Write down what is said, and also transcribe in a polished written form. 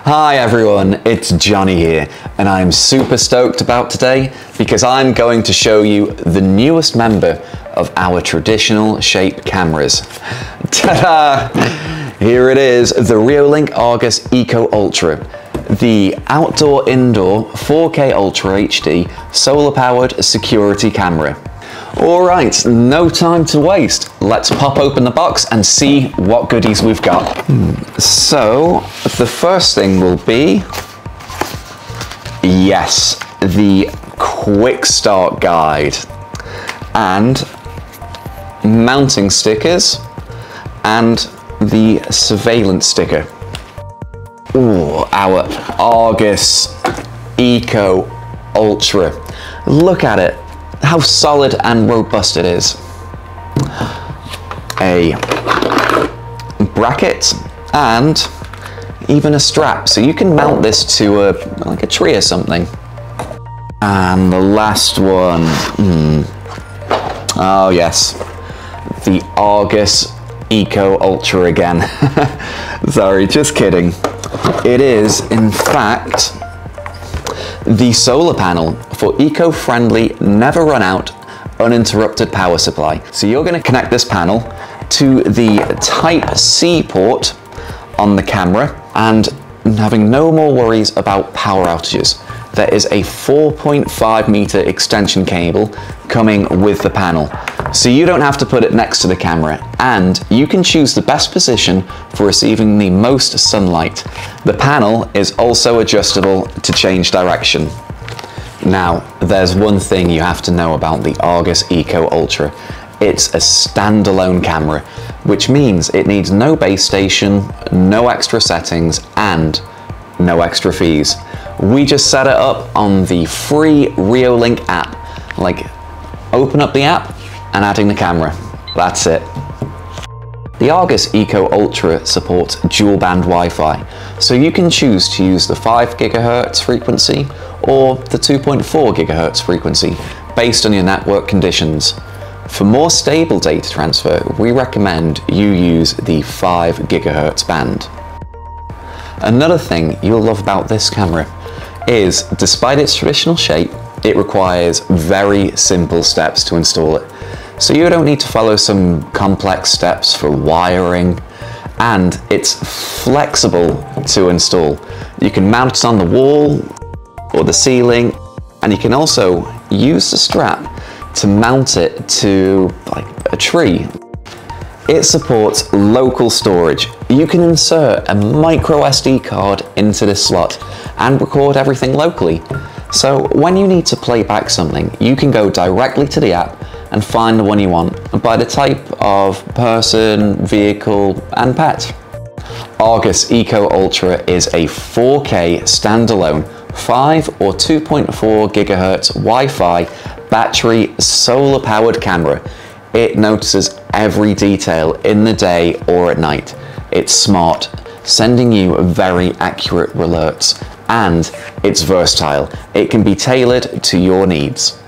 Hi everyone, it's Johnny here, and I'm super stoked about today because I'm going to show you the newest member of our traditional shape cameras. Ta-da! Here it is, the Reolink Argus Eco Ultra, the outdoor-indoor 4K Ultra HD solar-powered security camera. Alright, no time to waste. Let's pop open the box and see what goodies we've got. So, the first thing will be, yes, the quick start guide and mounting stickers and the surveillance sticker. Ooh, our Argus Eco Ultra. Look at it. How solid and robust it is. A bracket and even a strap, so you can mount this to like a tree or something. And the last one, oh yes, the Argus Eco Ultra again. Sorry, just kidding. It is, in fact, the solar panel for eco-friendly, never run out, uninterrupted power supply. So you're going to connect this panel to the Type-C port on the camera and having no more worries about power outages. There is a 4.5 meter extension cable coming with the panel. So you don't have to put it next to the camera, and you can choose the best position for receiving the most sunlight. The panel is also adjustable to change direction. Now, there's one thing you have to know about the Argus Eco Ultra. It's a standalone camera, which means it needs no base station, no extra settings, and no extra fees. We just set it up on the free Reolink app. Like, open up the app and adding the camera. That's it. The Argus Eco Ultra supports dual band Wi-Fi, so you can choose to use the 5 GHz frequency or the 2.4 GHz frequency based on your network conditions. For more stable data transfer, we recommend you use the 5 GHz band. Another thing you'll love about this camera is, despite its traditional shape, it requires very simple steps to install it. So you don't need to follow some complex steps for wiring, and it's flexible to install. You can mount it on the wall or the ceiling, and you can also use the strap to mount it to like a tree. It supports local storage. You can insert a micro SD card into this slot and record everything locally. So when you need to play back something, you can go directly to the app and find the one you want by the type of person, vehicle, and pet. Argus Eco Ultra is a 4K standalone 5 or 2.4 GHz Wi-Fi battery solar powered camera. It notices every detail in the day or at night. It's smart, sending you very accurate alerts, and it's versatile. It can be tailored to your needs.